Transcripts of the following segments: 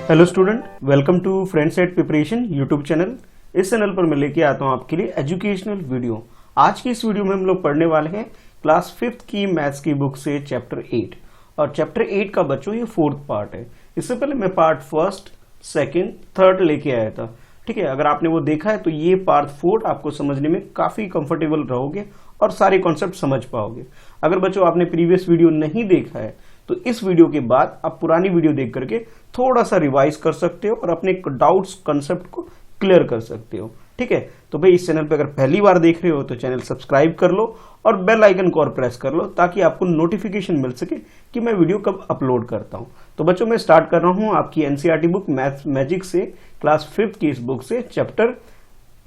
Hello student, welcome to friends at preparation YouTube channel. इस channel पर मैं लेके आता हूं आपके लिए एजुकेशनल वीडियो। आज की इस वीडियो में हम लोग पढ़ने वाले हैं क्लास 5th की मैथ्स की बुक से चैप्टर 8। और चैप्टर 8 का बच्चों ये 4th पार्ट है। इससे पहले मैं पार्ट 1st, 2nd, 3rd लेके आया था। ठीक है, अगर आपने वो देखा है तो ये पार्ट 4 आपको समझने में काफी कंफर्टेबल रहोगे और सारे कॉन्सेप्ट समझ पाओगे। अगर बच्चों आपने प्रीवियस वीडियो नहीं देखा है तो इस वीडियो के बाद आप पुरानी वीडियो देख करके थोड़ा सा रिवाइज कर सकते हो और अपने डाउट्स कंसेप्ट को क्लियर कर सकते हो। ठीक है, तो भाई इस चैनल पे अगर पहली बार देख रहे हो तो चैनल सब्सक्राइब कर लो और बेल आइकन को और प्रेस कर लो ताकि आपको नोटिफिकेशन मिल सके कि मैं वीडियो कब अपलोड करता हूं। तो बच्चों मैं स्टार्ट कर रहा हूं आपकी एनसीईआरटी बुक मैथ्स मैजिक से क्लास 5th की इस बुक से चैप्टर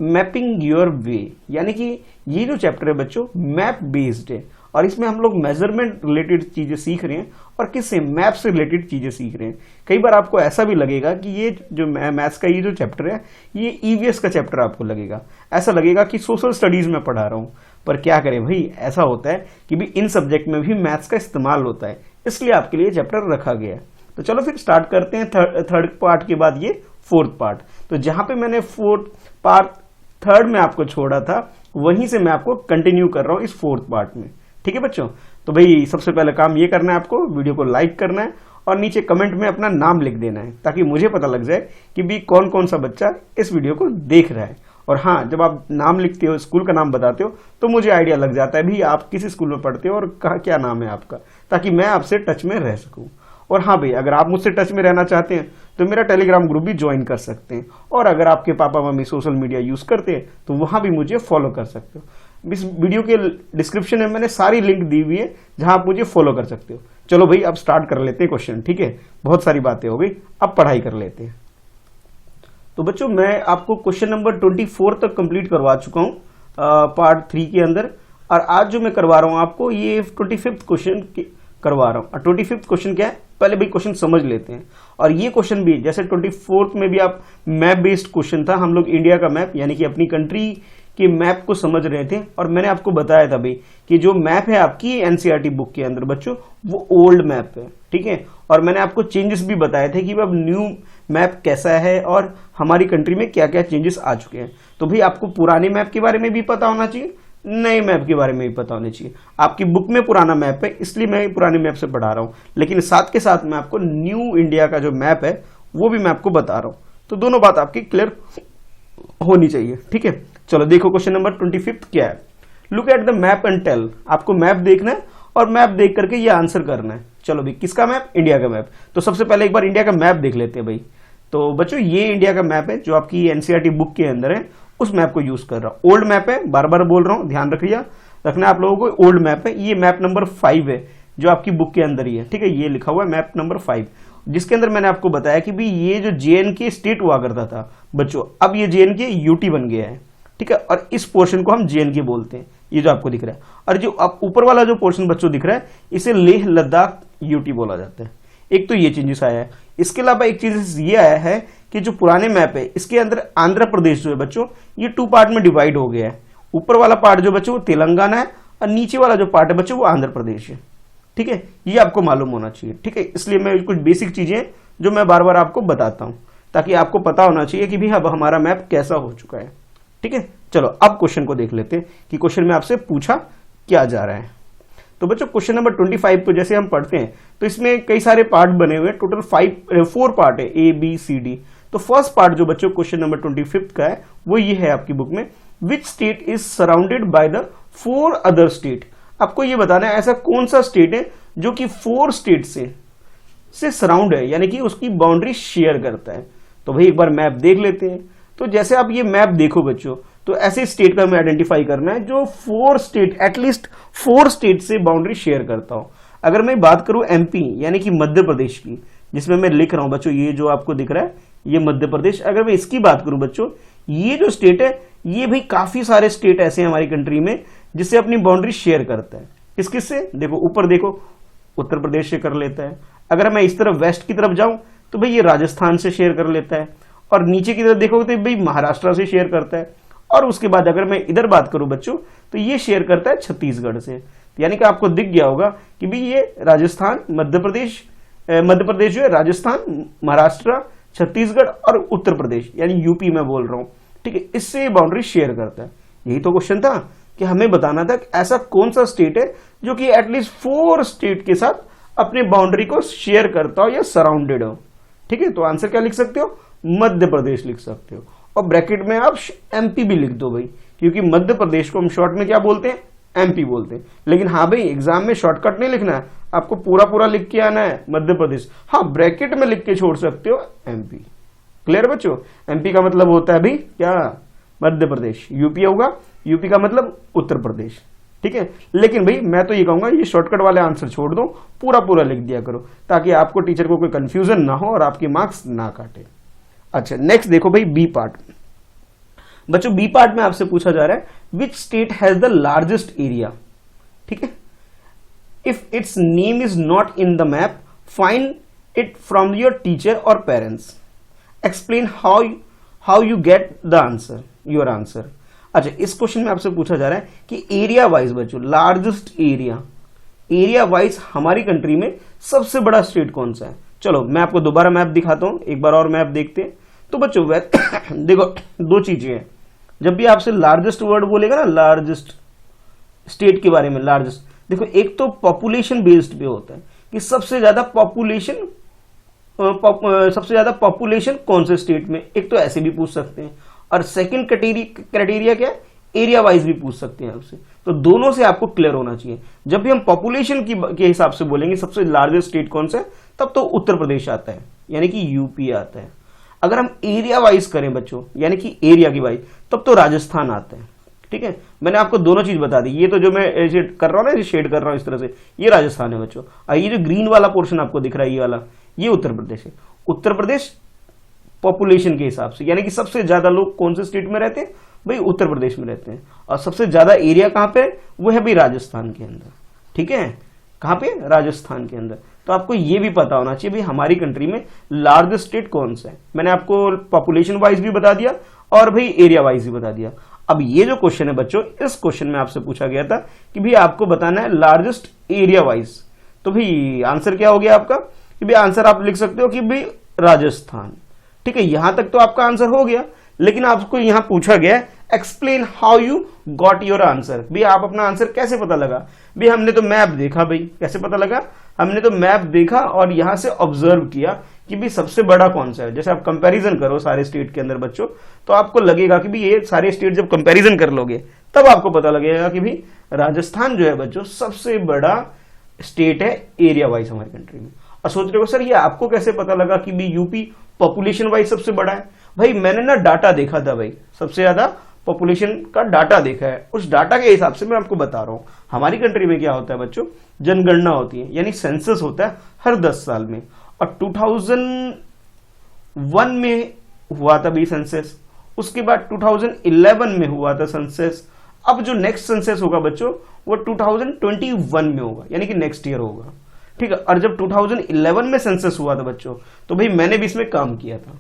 मैपिंग योर वे, यानी कि ये जो चैप्टर है बच्चों मैप बेस्ड है और इसमें हम लोग मेजरमेंट रिलेटेड चीजें सीख रहे हैं और किससे मैप से रिलेटेड चीजें सीख रहे हैं। कई बार आपको ऐसा भी लगेगा कि ये जो मैथ्स का ये जो चैप्टर है ये ईवीएस का चैप्टर आपको लगेगा, ऐसा लगेगा कि सोशल स्टडीज में पढ़ा रहा हूं। पर क्या करें भाई, ऐसा होता है कि भी इन सब्जेक्ट में भी मैथ्स का इस्तेमाल होता है, इसलिए आपके लिए चैप्टर रखा गया है। तो चलो फिर स्टार्ट करते हैं थर्ड पार्ट के बाद ये 4th पार्ट। तो जहां पे मैंने 4th पार्ट 3rd में आपको छोड़ा था वहीं से मैं आपको कंटिन्यू कर रहा हूं इस 4th पार्ट में। ठीक है बच्चों, तो भाई सबसे पहले काम ये करना है, आपको वीडियो को लाइक करना है और नीचे कमेंट में अपना नाम लिख देना है ताकि मुझे पता लग जाए कि भी कौन कौन सा बच्चा इस वीडियो को देख रहा है। और हाँ, जब आप नाम लिखते हो, स्कूल का नाम बताते हो तो मुझे आइडिया लग जाता है भी आप किस स्कूल में पढ़ते हो और क्या नाम है आपका, ताकि मैं आपसे टच में रह सकूं। और हाँ भाई, अगर आप मुझसे टच में रहना चाहते हैं तो मेरा टेलीग्राम ग्रुप भी ज्वाइन कर सकते हैं और अगर आपके papa mummy social media use करते हैं तो वहां भी मुझे फॉलो कर सकते हो। इस वीडियो के डिस्क्रिप्शन में मैंने सारी लिंक दी हुई है जहां आप मुझे फॉलो कर सकते हो। चलो भाई अब स्टार्ट कर लेते हैं क्वेश्चन। ठीक है, बहुत सारी बातें हो गई, अब पढ़ाई कर लेते हैं। तो बच्चों मैं आपको क्वेश्चन नंबर 24 तक कंप्लीट करवा चुका हूं पार्ट 3 के अंदर, और आज जो मैं करवा रहा हूं आपको ये 25th क्वेश्चन करवा रहा हूं। 25th क्वेश्चन क्या है, पहले भाई क्वेश्चन समझ लेते हैं। और ये क्वेश्चन भी जैसे 24th में भी आप मैप बेस्ड क्वेश्चन था, हम लोग इंडिया का मैप यानी कि अपनी कंट्री के मैप को समझ रहे थे और मैंने आपको बताया था भाई कि जो मैप है आपकी एनसीईआरटी बुक के अंदर बच्चों वो ओल्ड मैप है। ठीक है, और मैंने आपको चेंजेस भी बताए थे कि अब न्यू मैप कैसा है और हमारी कंट्री में क्या क्या चेंजेस आ चुके हैं। तो भाई आपको पुराने मैप के बारे में भी पता होना चाहिए, नए मैप के बारे में भी पता होना चाहिए। आपकी बुक में पुराना मैप है इसलिए मैं पुराने मैप से पढ़ा रहा हूं, लेकिन साथ के साथ मैं आपको न्यू इंडिया का जो मैप है वो भी मैं आपको बता रहा हूं। तो दोनों बात आपकी क्लियर होनी चाहिए। ठीक है, चलो देखो क्वेश्चन नंबर 25 क्या है। Look at the map and tell, आपको मैप देखना है और मैप देख करके ये आंसर करना है। चलो भाई किसका मैप, इंडिया का मैप। तो सबसे पहले एक बार इंडिया का मैप देख लेते हैं भाई। तो बच्चों ये इंडिया का मैप है जो आपकी एनसीईआरटी बुक के अंदर है, उस मैप को यूज कर रहा हूं। ओल्ड मैप है, बार बार बोल रहा हूं, ध्यान रखना आप लोगों को। ओल्ड मैप है, ये मैप नंबर 5 है जो आपकी बुक के अंदर ही है। ठीक है, ये लिखा हुआ है मैप नंबर 5, जिसके अंदर मैंने आपको बताया कि भी ये जो जेएनके स्टेट हुआ करता था बच्चों, अब ये जेएनके यूटी बन गया है। ठीक है, और इस पोर्शन को हम जेएनके बोलते हैं, ये जो आपको दिख रहा है। और जो अब ऊपर वाला जो पोर्शन बच्चों दिख रहा है इसे लेह लद्दाख यूटी बोला जाता है। एक तो ये चेंजेस आया है। इसके अलावा एक चीज ये आया है कि जो पुराने मैप है इसके अंदर आंध्र प्रदेश जो है बच्चों ये 2 पार्ट में डिवाइड हो गया है। ऊपर वाला पार्ट जो बच्चों वो तेलंगाना है और नीचे वाला जो पार्ट है बच्चों वो आंध्र प्रदेश है। ठीक है, ये आपको मालूम होना चाहिए। ठीक है, इसलिए मैं कुछ बेसिक चीजें जो मैं बार बार आपको बताता हूं ताकि आपको पता होना चाहिए कि भी अब हमारा मैप कैसा हो चुका है। ठीक है, चलो अब क्वेश्चन को देख लेते हैं कि क्वेश्चन में आपसे पूछा क्या जा रहा है। तो बच्चों क्वेश्चन नंबर 25 को जैसे हम पढ़ते हैं तो इसमें कई सारे पार्ट बने हुए हैं, टोटल 4 पार्ट है, ए बी सी डी। तो फर्स्ट पार्ट जो बच्चों क्वेश्चन नंबर 25 का है वो ये है आपकी बुक में, विच state is surrounded by the 4 other state. आपको ये बताना है ऐसा कौन सा स्टेट है जो कि 4 स्टेट से सराउंड है, यानी कि उसकी बाउंड्री शेयर करता है। तो भाई एक बार मैप देख लेते हैं। तो जैसे आप ये मैप देखो बच्चों तो ऐसे स्टेट का हमें आइडेंटिफाई करना है जो 4 स्टेट, एटलीस्ट 4 स्टेट से बाउंड्री शेयर करता हो। अगर मैं बात करूं एमपी यानी कि मध्य प्रदेश की, जिसमें मैं लिख रहा हूं बच्चों ये जो आपको दिख रहा है ये मध्य प्रदेश, अगर मैं इसकी बात करूं बच्चों ये जो स्टेट है ये भी काफी सारे स्टेट ऐसे हैं हमारी कंट्री में जिससे अपनी बाउंड्री शेयर करता है। किस किस से, देखो ऊपर देखो उत्तर प्रदेश से कर लेता है। अगर मैं इस तरफ वेस्ट की तरफ जाऊं तो भाई ये राजस्थान से शेयर कर लेता है, और नीचे की तरफ देखो तो भाई महाराष्ट्र से शेयर करता है, और उसके बाद अगर मैं इधर बात करूं बच्चों तो ये शेयर करता है छत्तीसगढ़ से। यानी कि आपको दिख गया होगा कि भाई ये राजस्थान, मध्य प्रदेश जो है राजस्थान, महाराष्ट्र, छत्तीसगढ़ और उत्तर प्रदेश यानी यूपी में बोल रहा हूं, ठीक है, इससे बाउंड्री शेयर करता है। यही तो क्वेश्चन था कि हमें बताना था कि ऐसा कौन सा स्टेट है जो कि एटलीस्ट 4 स्टेट के साथ अपने बाउंड्री को शेयर करता हो या सराउंडेड हो। ठीक है, तो आंसर क्या लिख सकते हो, मध्य प्रदेश लिख सकते हो, और ब्रैकेट में आप एमपी भी लिख दो भाई, क्योंकि मध्य प्रदेश को हम शॉर्ट में क्या बोलते हैं, एमपी बोलते हैं। लेकिन हाँ भाई, एग्जाम में शॉर्टकट नहीं लिखना है, आपको पूरा पूरा लिख के आना है मध्य प्रदेश। हाँ, ब्रैकेट में लिख के छोड़ सकते हो एमपी। क्लियर बच्चों, एमपी का मतलब होता है भाई क्या, मध्य प्रदेश। यूपी होगा, यूपी का मतलब उत्तर प्रदेश। ठीक है, लेकिन भाई मैं तो ये कहूंगा ये शॉर्टकट वाले आंसर छोड़ दो, पूरा पूरा लिख दिया करो, ताकि आपको टीचर को कोई कंफ्यूजन ना हो और आपके मार्क्स ना काटे। अच्छा, नेक्स्ट देखो भाई बी पार्ट। बच्चों बी पार्ट में आपसे पूछा जा रहा है which state has the largest area. ठीक है, if its name is not in the map find it from your teacher और parents, explain how you get the answer, your answer. अच्छा, इस क्वेश्चन में आपसे पूछा जा रहा है कि एरिया वाइज बच्चों, लार्जेस्ट एरिया वाइज हमारी कंट्री में सबसे बड़ा स्टेट कौन सा है। चलो मैं आपको दोबारा मैप दिखाता हूं, एक बार और मैप देखते हैं। तो बच्चों देखो, दो चीजें हैं, जब भी आपसे लार्जेस्ट वर्ड बोलेगा ना, लार्जेस्ट स्टेट के बारे में, लार्जेस्ट, देखो एक तो पॉपुलेशन बेस्ड पे होता है कि सबसे ज्यादा पॉपुलेशन कौन से स्टेट में, एक तो ऐसे भी पूछ सकते हैं, और सेकंड क्राइटेरिया क्या है, एरिया वाइज भी पूछ सकते हैं आपसे। तो दोनों से आपको क्लियर होना चाहिए। जब भी हम पॉपुलेशन के हिसाब से बोलेंगे सबसे लार्जेस्ट स्टेट कौन सा है, तब तो उत्तर प्रदेश आता है, यानी कि यूपी आता है। अगर हम एरिया वाइज करें बच्चों, यानी कि एरिया की वाइज, तब तो राजस्थान आता है। ठीक है, मैंने आपको दोनों चीज बता दी। ये तो जो मैं कर रहा हूं ना, शेड कर रहा हूं इस तरह से, ये राजस्थान है बच्चों, और ये जो ग्रीन वाला पोर्शन आपको दिख रहा है, ये वाला, ये उत्तर प्रदेश है। उत्तर प्रदेश पॉपुलेशन के हिसाब से, यानी कि सबसे ज्यादा लोग कौन से स्टेट में रहते हैं भाई, उत्तर प्रदेश में रहते हैं, और सबसे ज्यादा एरिया कहां पे, वो है भाई राजस्थान के अंदर। ठीक है, कहां पे, राजस्थान के अंदर। तो आपको ये भी पता होना चाहिए भाई हमारी कंट्री में लार्जेस्ट स्टेट कौन सा है। मैंने आपको पॉपुलेशन वाइज भी बता दिया और भाई एरिया वाइज भी बता दिया। अब ये जो क्वेश्चन है बच्चों, इस क्वेश्चन में आपसे पूछा गया था कि भाई आपको बताना है लार्जेस्ट एरिया वाइज। तो भाई आंसर क्या हो गया आपका, कि भाई आंसर आप लिख सकते हो कि भाई राजस्थान। ठीक है, यहां तक तो आपका आंसर हो गया, लेकिन आपको यहां पूछा गया है explain how you got your answer. भाई आप अपना आंसर कैसे पता लगा, भाई हमने तो मैप देखा। भाई कैसे पता लगा, हमने तो मैप देखा और यहां से ऑब्जर्व किया कि भाई सबसे बड़ा कौन सा है। जैसे आप कंपैरिजन करो सारे स्टेट के अंदर बच्चों, तो आपको लगेगा कि भाई ये सारे स्टेट जब कंपैरिजन कर लोगे तब आपको पता लगेगा कि भाई राजस्थान जो है बच्चों सबसे बड़ा स्टेट है एरिया वाइज हमारी कंट्री में। और सोच रहे हो सर ये आपको कैसे पता लगा कि भाई यूपी पॉपुलेशन वाइज सबसे बड़ा है। भाई मैंने ना डाटा देखा था, भाई सबसे ज्यादा पॉपुलेशन का डाटा देखा है, उस डाटा के हिसाब से मैं आपको बता रहा हूं। हमारी कंट्री में क्या होता है बच्चों, जनगणना होती है, यानी सेंसस होता है हर 10 साल में, और 2001 में हुआ था भाई सेंसस, उसके बाद 2011 में हुआ था सेंसस। अब जो नेक्स्ट सेंसस होगा बच्चों वो 2021 में होगा, यानी कि नेक्स्ट ईयर होगा। ठीक है, और जब 2011 में सेंसस हुआ था बच्चों, तो भाई मैंने भी इसमें काम किया था,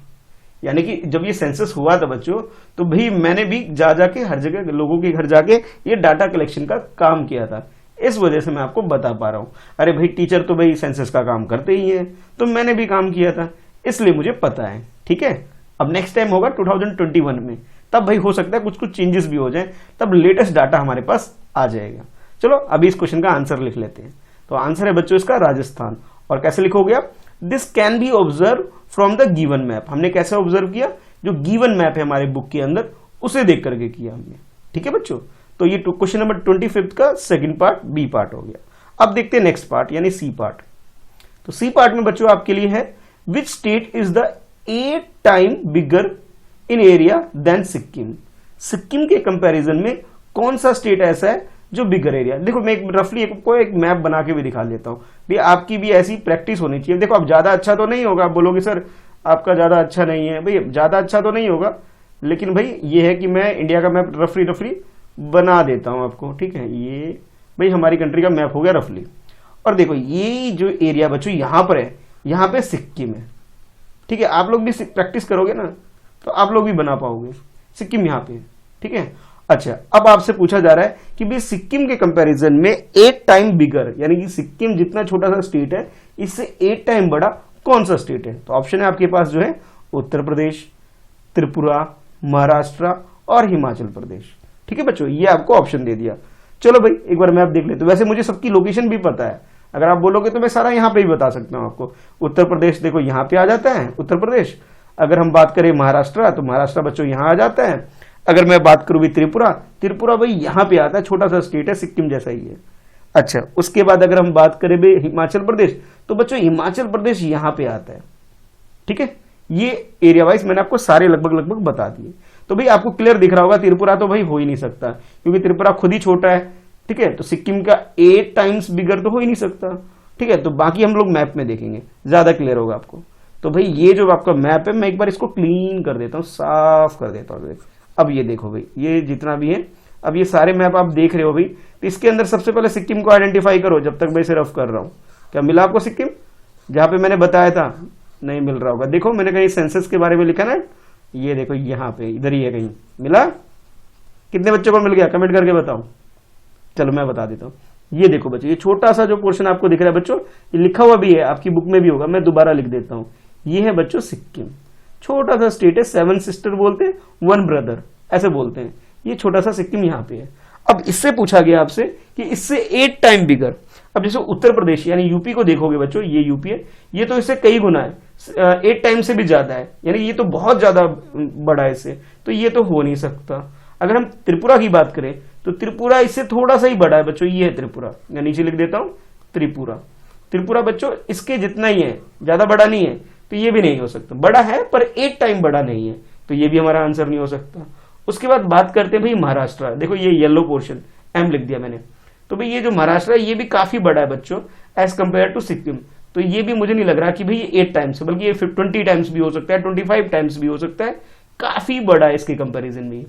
यानी कि जब ये सेंसस हुआ था बच्चों, तो भाई मैंने भी जाके हर जगह लोगों के घर जाके ये डाटा कलेक्शन का काम किया था। इस वजह से मैं आपको बता पा रहा हूं। अरे भाई टीचर तो भाई सेंसस का काम करते ही है, तो मैंने भी काम किया था, इसलिए मुझे पता है। ठीक है, अब नेक्स्ट टाइम होगा 2021 में, तब भाई हो सकता है कुछ कुछ चेंजेस भी हो जाए, तब लेटेस्ट डाटा हमारे पास आ जाएगा। चलो अभी इस क्वेश्चन का आंसर लिख लेते हैं। तो आंसर है बच्चों इसका राजस्थान। और कैसे लिखोगे आप, this can be observe from the given map. हमने कैसे ऑब्जर्व किया, जो गिवन मैप है हमारे बुक के अंदर उसे देख करके किया हमने। ठीक है बच्चों, तो ये क्वेश्चन नंबर 25 का सेकंड पार्ट बी पार्ट हो गया। अब देखते हैं नेक्स्ट पार्ट यानी सी पार्ट। तो सी पार्ट में बच्चों आपके लिए है which state is the 8 time bigger in area than Sikkim. Sikkim के कंपैरिजन में कौन सा स्टेट ऐसा है जो बिगर एरिया। देखो मैं रफली एक मैप बना के भी दिखा लेता हूं, भाई आपकी भी ऐसी प्रैक्टिस होनी चाहिए। देखो अब ज्यादा अच्छा तो नहीं होगा, आप बोलोगे सर आपका ज्यादा अच्छा नहीं है, भाई ज्यादा अच्छा तो नहीं होगा, लेकिन भाई ये है कि मैं इंडिया का मैप रफली बना देता हूं आपको। ठीक है, ये भाई हमारी कंट्री का मैप हो गया रफली। और देखो ये जो एरिया बच्चों यहां पर है, यहां पे सिक्किम है। ठीक है, आप लोग भी प्रैक्टिस करोगे ना तो आप लोग भी बना पाओगे। सिक्किम यहाँ पे, ठीक है। अच्छा, अब आपसे पूछा जा रहा है कि भाई सिक्किम के कंपैरिजन में 8 टाइम बिगर, यानी कि सिक्किम जितना छोटा सा स्टेट है इससे 8 टाइम बड़ा कौन सा स्टेट है। तो ऑप्शन है आपके पास जो है उत्तर प्रदेश, त्रिपुरा, महाराष्ट्र और हिमाचल प्रदेश। ठीक है बच्चों, ये आपको ऑप्शन दे दिया। चलो भाई एक बार मैप देख लेते। वैसे मुझे सबकी लोकेशन भी पता है, अगर आप बोलोगे तो मैं सारा यहाँ पे ही बता सकता हूँ आपको। उत्तर प्रदेश देखो यहाँ पे आ जाता है उत्तर प्रदेश। अगर हम बात करें महाराष्ट्र तो महाराष्ट्र बच्चों यहाँ आ जाता है। अगर मैं बात करूँ भी त्रिपुरा, त्रिपुरा भाई यहाँ पे आता है, छोटा सा स्टेट है, सिक्किम जैसा ही है। अच्छा, उसके बाद अगर हम बात करें भी हिमाचल प्रदेश तो बच्चों हिमाचल प्रदेश यहाँ पे आता है। ठीक है, ये एरिया वाइज मैंने आपको सारे लगभग बता दिए। तो भाई आपको क्लियर दिख रहा होगा त्रिपुरा तो भाई हो ही नहीं सकता, क्योंकि त्रिपुरा खुद ही छोटा है। ठीक है, तो सिक्किम का 8 टाइम्स बिगर तो हो ही नहीं सकता। ठीक है, तो बाकी हम लोग मैप में देखेंगे, ज्यादा क्लियर होगा आपको। तो भाई ये जो आपका मैप है मैं एक बार इसको क्लीन कर देता हूँ, साफ कर देता हूँ। अब ये देखो भाई, ये जितना भी है, अब ये सारे मैप आप देख रहे हो भाई, तो इसके अंदर सबसे पहले सिक्किम को आइडेंटिफाई करो। जब तक मैं इसे रफ कर रहा हूँ, क्या मिला आपको सिक्किम? जहां पे मैंने बताया था नहीं मिल रहा होगा, देखो मैंने कहीं सेंसस के बारे में लिखा ना, ये देखो यहाँ पे इधर ही है, कहीं मिला? कितने बच्चों को मिल गया कमेंट करके बताओ। चलो मैं बता देता हूँ, ये देखो बच्चों, ये छोटा सा जो पोर्शन आपको दिख रहा है बच्चों, ये लिखा हुआ भी है, आपकी बुक में भी होगा, मैं दोबारा लिख देता हूँ। ये है बच्चों सिक्किम, छोटा सा स्टेट है, 7 सिस्टर बोलते हैं, 1 ब्रदर ऐसे बोलते हैं। ये छोटा सा सिक्किम यहाँ पे है। अब इससे पूछा गया आपसे कि इससे 8 टाइम बिगर। अब जैसे उत्तर प्रदेश यानी यूपी को देखोगे बच्चों, ये यूपी है, ये तो इससे कई गुना है, 8 टाइम से भी ज्यादा है, यानी ये तो बहुत ज्यादा बड़ा है इससे, तो ये तो हो नहीं सकता। अगर हम त्रिपुरा की बात करें तो त्रिपुरा इससे थोड़ा सा ही बड़ा है बच्चों, ये है त्रिपुरा, मैं नीचे लिख देता हूं त्रिपुरा। त्रिपुरा बच्चों इसके जितना ही है, ज्यादा बड़ा नहीं है, तो ये भी नहीं हो सकता। बड़ा है पर 8 टाइम बड़ा नहीं है, तो ये भी हमारा आंसर नहीं हो सकता। उसके बाद बात करते हैं भाई महाराष्ट्र, देखो ये येलो पोर्शन एम लिख दिया मैंने, तो भाई ये जो महाराष्ट्र है ये भी काफी बड़ा है बच्चों एज कंपेयर टू सिक्किम, तो ये भी मुझे नहीं लग रहा कि भाई ये 8 टाइम्स, बल्कि ये 20 टाइम्स भी हो सकता है, 25 टाइम्स भी हो सकता है, काफी बड़ा है इसके कंपैरिजन में।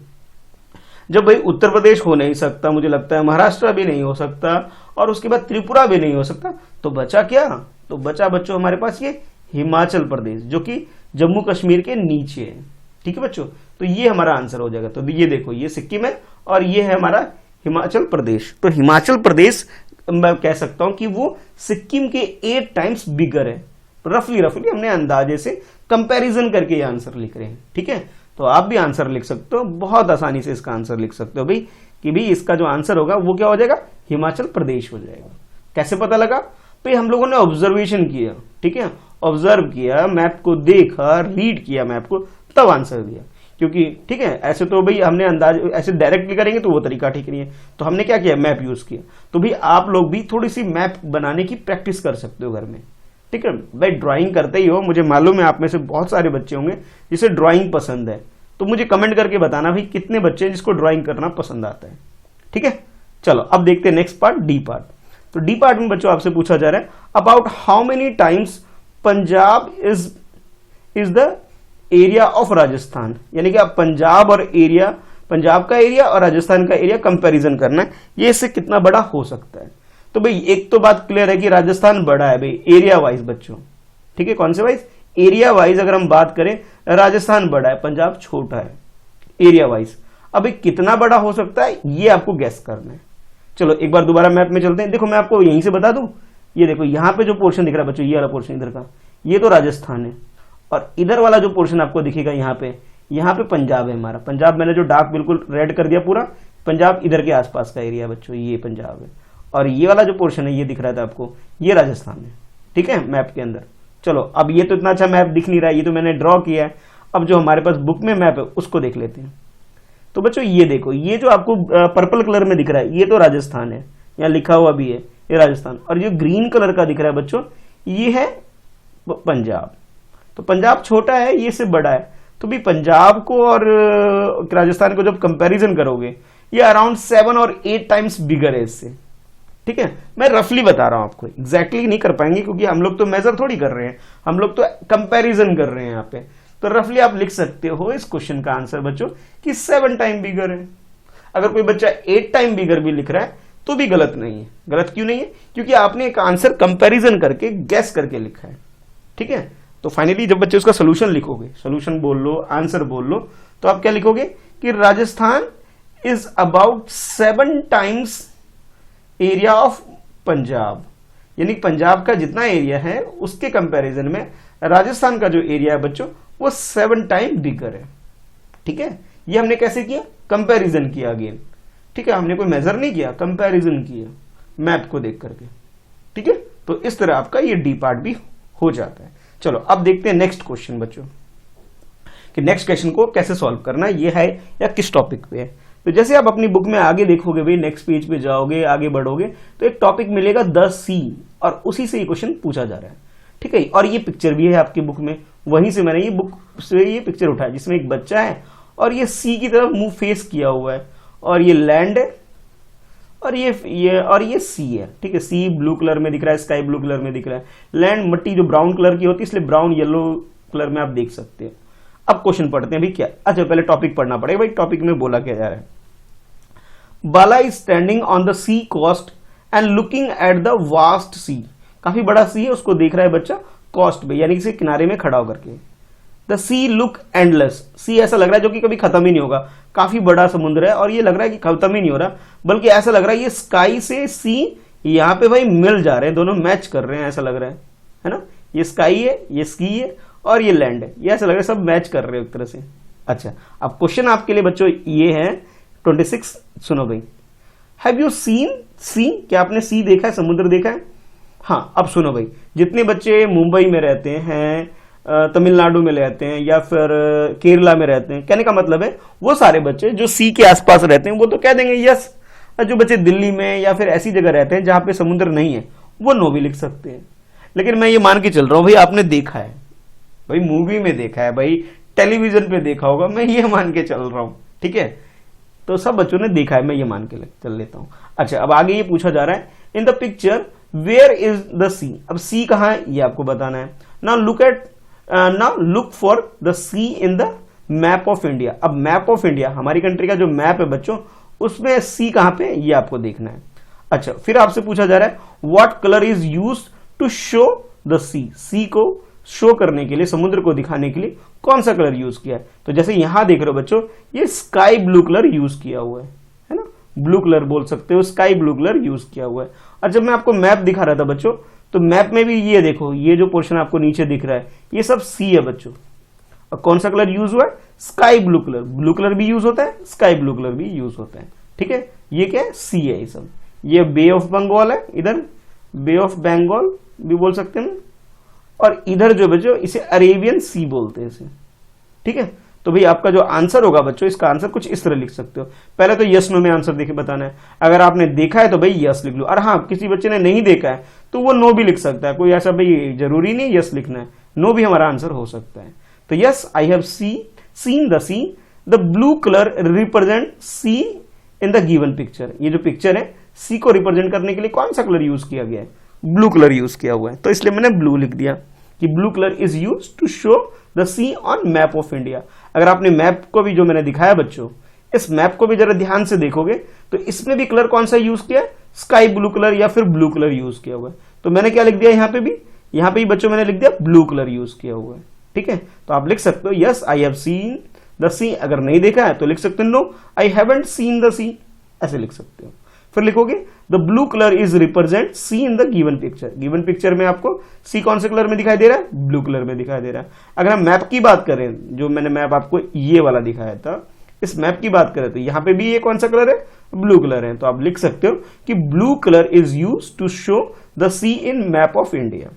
जब भाई उत्तर प्रदेश हो नहीं सकता, मुझे लगता है महाराष्ट्र भी नहीं हो सकता, और उसके बाद त्रिपुरा भी नहीं हो सकता, तो बचा क्या? तो बचा बच्चों हमारे पास ये हिमाचल प्रदेश, जो कि जम्मू कश्मीर के नीचे है। ठीक है बच्चों, तो ये हमारा आंसर हो जाएगा। तो ये देखो, ये सिक्किम है और ये है हमारा हिमाचल प्रदेश। तो हिमाचल प्रदेश मैं कह सकता हूं कि वो सिक्किम के 8 टाइम्स बिगर है। रफली हमने अंदाजे से कंपैरिजन करके ये आंसर लिख रहे हैं। ठीक है, तो आप भी आंसर लिख सकते हो, बहुत आसानी से इसका आंसर लिख सकते हो भाई, कि भाई इसका जो आंसर होगा वो क्या हो जाएगा? हिमाचल प्रदेश हो जाएगा। कैसे पता लगा? भाई हम लोगों ने ऑब्जर्वेशन किया, ठीक है, ऑब्जर्व किया, मैप को देखा, रीड किया मैप को, तब आंसर दिया। क्योंकि ठीक है, ऐसे तो भाई हमने अंदाज ऐसे डायरेक्टली करेंगे तो वो तरीका ठीक नहीं है, तो हमने क्या किया? मैप यूज किया। तो भाई आप लोग भी थोड़ी सी मैप बनाने की प्रैक्टिस कर सकते हो घर में। ठीक है भाई, ड्राइंग करते ही हो, मुझे मालूम है आप में से बहुत सारे बच्चे होंगे जिसे ड्राइंग पसंद है, तो मुझे कमेंट करके बताना भाई कितने बच्चे हैं जिसको ड्राइंग करना पसंद आता है। ठीक है, चलो अब देखते हैं नेक्स्ट पार्ट, डी पार्ट। तो डी पार्ट में बच्चों आपसे पूछा जा रहा है about how many times Punjab is the area of Rajasthan, यानी कि आप पंजाब और एरिया, पंजाब का एरिया और राजस्थान का एरिया कंपैरिजन करना है, ये इससे कितना बड़ा हो सकता है। तो भाई एक तो बात क्लियर है कि राजस्थान बड़ा है भाई एरिया वाइज बच्चों। ठीक है, कौन से वाइज? एरिया वाइज अगर हम बात करें राजस्थान बड़ा है, पंजाब छोटा है एरिया वाइज। अब कितना बड़ा हो सकता है ये आपको गैस करना है। चलो एक बार दोबारा मैप में चलते हैं। देखो मैं आपको यहीं से बता दूं, ये देखो यहाँ पे जो पोर्शन दिख रहा है बच्चों, ये वाला पोर्शन इधर का, ये तो राजस्थान है, और इधर वाला जो पोर्शन आपको दिखेगा यहाँ पे पंजाब है हमारा। पंजाब मैंने जो डार्क बिल्कुल रेड कर दिया पूरा, पंजाब इधर के आसपास का एरिया बच्चों, ये पंजाब है। और ये वाला जो पोर्शन है ये दिख रहा था आपको, ये राजस्थान है। ठीक है, मैप के अंदर। चलो अब ये तो इतना अच्छा मैप दिख नहीं रहा है, ये तो मैंने ड्रॉ किया है। अब जो हमारे पास बुक में मैप है उसको देख लेते हैं। तो बच्चों ये देखो, ये जो आपको पर्पल कलर में दिख रहा है ये तो राजस्थान है, यहाँ लिखा हुआ भी है ये राजस्थान। और जो ग्रीन कलर का दिख रहा है बच्चों ये है पंजाब। तो पंजाब छोटा है, ये से बड़ा है, तो भी पंजाब को और राजस्थान को जब कंपैरिजन करोगे ये अराउंड 7 और 8 टाइम्स बिगर है इससे। ठीक है, मैं रफली बता रहा हूं आपको, एग्जैक्टली नहीं कर पाएंगे क्योंकि हम लोग तो मेजर थोड़ी कर रहे हैं, हम लोग तो कंपैरिजन कर रहे हैं यहाँ पे। तो रफली आप लिख सकते हो इस क्वेश्चन का आंसर बच्चों कि 7 टाइम बिगर है। अगर कोई बच्चा 8 टाइम बिगर भी लिख रहा है तो भी गलत नहीं है। गलत क्यों नहीं है? क्योंकि आपने एक आंसर कंपैरिजन करके गैस करके लिखा है। ठीक है, तो फाइनली जब बच्चे उसका सोल्यूशन लिखोगे, सोल्यूशन बोल लो, आंसर बोल लो, तो आप क्या लिखोगे कि Rajasthan is about 7 times area of Punjab, यानी पंजाब का जितना एरिया है उसके कंपैरिजन में राजस्थान का जो एरिया है बच्चों वो 7 टाइम बिगर है। ठीक है, ये हमने कैसे किया, कंपैरिजन किया अगेन। ठीक है, हमने कोई मेजर नहीं किया, कंपैरिजन किया मैप को देख करके। ठीक है, तो इस तरह आपका ये डी पार्ट भी हो जाता है। चलो अब देखते हैं नेक्स्ट क्वेश्चन बच्चों, कि नेक्स्ट क्वेश्चन को कैसे सॉल्व करना ये है या किस टॉपिक पे है। तो जैसे आप अपनी बुक में आगे देखोगे भाई, नेक्स्ट पेज पे जाओगे, आगे बढ़ोगे तो एक टॉपिक मिलेगा द सी, और उसी से ये क्वेश्चन पूछा जा रहा है। ठीक है, और ये पिक्चर भी है आपकी बुक में, वहीं से मैंने ये बुक से ये पिक्चर उठाया जिसमें एक बच्चा है और ये सी की तरफ मुंह फेस किया हुआ है, और ये लैंड है और ये सी है। ठीक है, सी ब्लू कलर में दिख रहा है, स्काई ब्लू कलर में दिख रहा है, लैंड मट्टी जो ब्राउन कलर की होती है इसलिए ब्राउन येलो कलर में आप देख सकते हैं। अब क्वेश्चन पढ़ते हैं भाई क्या, अच्छा पहले टॉपिक पढ़ना पड़ेगा भाई, टॉपिक में बोला क्या जा रहा है। Bala is standing on the sea coast and looking at the vast sea, काफी बड़ा सी है उसको देख रहा है बच्चा कोस्ट पे, यानी कि किनारे में खड़ा होकर के। द सी लुक एंडलेस, सी ऐसा लग रहा है जो कि कभी खत्म ही नहीं होगा, काफी बड़ा समुद्र है और ये लग रहा है कि खत्म ही नहीं हो रहा, बल्कि ऐसा लग रहा है ये स्काई से सी यहाँ पे भाई मिल जा रहे हैं, दोनों मैच कर रहे हैं, ऐसा लग रहा है ना। ये स्काई है, ये सी है और ये लैंड है, ये ऐसा लग रहा है सब मैच कर रहे हैं एक तरह से। अच्छा, अब क्वेश्चन आपके लिए बच्चों ये है 26, सुनो भाई, हैव यू सीन सी, क्या आपने सी देखा है, समुद्र देखा है। हाँ, अब सुनो भाई, जितने बच्चे मुंबई में रहते हैं, तमिलनाडु में रहते हैं या फिर केरला में रहते हैं, कहने का मतलब है वो सारे बच्चे जो सी के आसपास रहते हैं वो तो कह देंगे यस, जो बच्चे दिल्ली में या फिर ऐसी जगह रहते हैं जहां पे समुद्र नहीं है वो नो भी लिख सकते हैं। लेकिन मैं ये मान के चल रहा हूं भाई आपने देखा है, भाई मूवी में देखा है, भाई टेलीविजन पे देखा होगा, मैं ये मान के चल रहा हूं। ठीक है, तो सब बच्चों ने देखा है, मैं ये मान के चल लेता हूं। अच्छा, अब आगे ये पूछा जा रहा है, in the picture where is the sea, अब सी कहां है ये आपको बताना है। Now look for the sea in the map of India, अब मैप ऑफ इंडिया हमारी कंट्री का जो मैप है बच्चों, उसमें सी कहां पे ये आपको देखना है। अच्छा, फिर आपसे पूछा जा रहा है what colour is used to show the sea, sea को शो करने के लिए, समुद्र को दिखाने के लिए कौन सा कलर यूज किया है। तो जैसे यहां देख रहे हो बच्चों, ये स्काई ब्लू कलर यूज किया हुआ है ना, ब्लू कलर बोल सकते हो, स्काई ब्लू कलर यूज किया हुआ है। और जब मैं आपको मैप दिखा रहा था बच्चों, तो मैप में भी ये देखो, ये जो पोर्शन आपको नीचे दिख रहा है ये सब सी है बच्चों, और कौन सा कलर यूज हुआ है, sky blue colour, blue colour भी यूज होता है, स्काई ब्लू कलर भी यूज होता है। ठीक है, ये क्या है, सी है ये सब, ये बे ऑफ बंगाल है, इधर बे ऑफ बंगाल भी बोल सकते हैं, और इधर जो बच्चों इसे अरेबियन सी बोलते हैं इसे। ठीक है, तो भाई आपका जो आंसर होगा बच्चों, इसका आंसर कुछ इस तरह लिख सकते हो। पहले तो यस नो में आंसर देके बताना है, अगर आपने देखा है तो भाई यस लिख लो, और हाँ किसी बच्चे ने नहीं देखा है तो वो नो भी लिख सकता है, कोई ऐसा भाई जरूरी नहीं यस लिखना है, नो भी हमारा आंसर हो सकता है। तो yes, I have seen the sea, the blue colour represent sea in the given picture, ये जो पिक्चर है सी को रिप्रेजेंट करने के लिए कौन सा कलर यूज किया गया है, ब्लू कलर यूज किया हुआ है, तो इसलिए मैंने ब्लू लिख दिया कि blue colour is use to show the sea on map of India. अगर आपने मैप को भी जो मैंने दिखाया बच्चों, इस मैप को भी जरा ध्यान से देखोगे तो इसमें भी कलर कौन सा यूज किया है, स्काई ब्लू कलर या फिर ब्लू कलर यूज किया हुआ है। तो मैंने क्या लिख दिया, यहाँ पे भी बच्चों मैंने लिख दिया ब्लू कलर यूज किया हुआ है। ठीक है, तो आप लिख सकते हो yes I have seen the sea, अगर नहीं देखा है तो लिख सकते हो no I haven't seen the sea, ऐसे लिख सकते हो। फिर लिखोगे the blue colour is represent sea in the given picture, given picture में आपको सी कौन से कलर में दिखाई दे रहा है, ब्लू कलर में दिखाई दे रहा है। अगर हम मैप की बात करें, जो मैंने मैप आपको ये वाला दिखाया था, इस मैप की बात करें तो यहाँ पे भी ये कौन सा कलर है, ब्लू कलर है। तो आप लिख सकते हो कि blue colour is use to show the sea in map of India.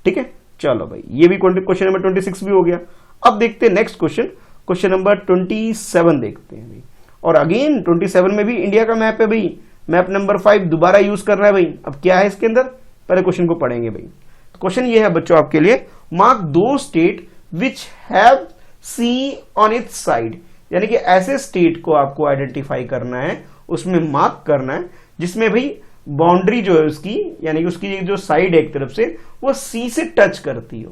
ठीक है, चलो भाई ये भी क्वेश्चन नंबर 26 भी हो गया। अब देखते हैं नेक्स्ट क्वेश्चन, क्वेश्चन नंबर 27 देखते हैं भाई। और अगेन 27 में भी इंडिया का मैप है भाई, मैप नंबर 5 दोबारा यूज कर रहा है भाई। अब क्या है इसके अंदर, पहले क्वेश्चन को पढ़ेंगे भाई। तो क्वेश्चन ये है बच्चों आपके लिए, मार्क दो state which have sea on its side, यानी कि ऐसे स्टेट को आपको आइडेंटिफाई करना है, उसमें मार्क करना है जिसमें भाई बाउंड्री जो है उसकी, यानी कि उसकी जो साइड है एक तरफ से वो सी से टच करती हो।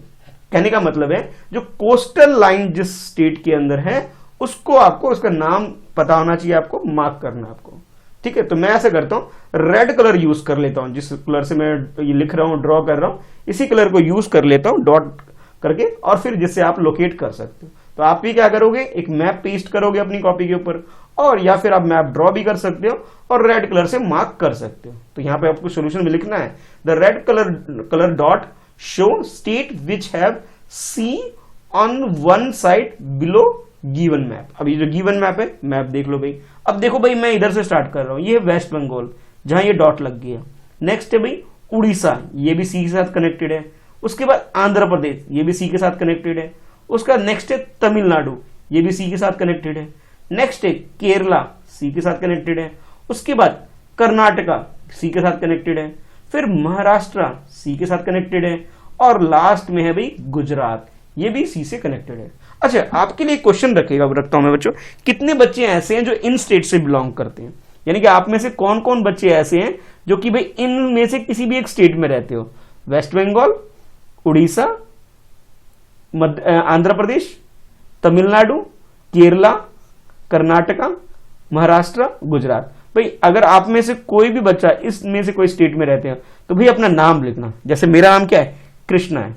कहने का मतलब है जो कोस्टल लाइन जिस स्टेट के अंदर है उसको आपको उसका नाम पता होना चाहिए, आपको मार्क करना आपको। ठीक है, तो मैं ऐसा करता हूं, रेड कलर यूज कर लेता हूं, जिस कलर से मैं ये लिख रहा हूं, ड्रॉ कर रहा हूं, इसी कलर को यूज कर लेता हूं डॉट करके, और फिर जिससे आप लोकेट कर सकते हो। तो आप भी क्या करोगे, एक मैप पेस्ट करोगे अपनी कॉपी के ऊपर, और या फिर आप मैप ड्रॉ भी कर सकते हो और रेड कलर से मार्क कर सकते हो। तो यहां पे आपको सोल्यूशन में लिखना है, the red colour dot show state which have sea on one side below given map. अब ये जो गिवन मैप है, मैप देख लो भाई। अब देखो भाई, मैं इधर से स्टार्ट कर रहा हूं, ये वेस्ट बंगाल जहां ये डॉट लग गया। नेक्स्ट है भाई उड़ीसा, ये भी सी के साथ कनेक्टेड है। उसके बाद आंध्र प्रदेश, ये भी सी के साथ कनेक्टेड है। उसका नेक्स्ट है तमिलनाडु, ये भी सी के साथ कनेक्टेड है। नेक्स्ट है केरला, सी के साथ कनेक्टेड है। उसके बाद कर्नाटका, सी के साथ कनेक्टेड है। फिर महाराष्ट्र, सी के साथ कनेक्टेड है। और लास्ट में है भाई गुजरात, ये भी सी से कनेक्टेड है। अच्छा, आपके लिए क्वेश्चन रखता हूं मैं बच्चों, कितने बच्चे ऐसे हैं जो इन स्टेट से बिलोंग करते हैं? यानी कि आप में से कौन कौन बच्चे ऐसे हैं जो कि भाई इनमें से किसी भी एक स्टेट में रहते हो? वेस्ट बंगाल, उड़ीसा, आंध्र प्रदेश, तमिलनाडु, केरला, कर्नाटका, महाराष्ट्र, गुजरात। भाई अगर आप में से कोई भी बच्चा इसमें से कोई स्टेट में रहते हैं तो भाई अपना नाम लिखना। जैसे मेरा नाम क्या है? कृष्णा है,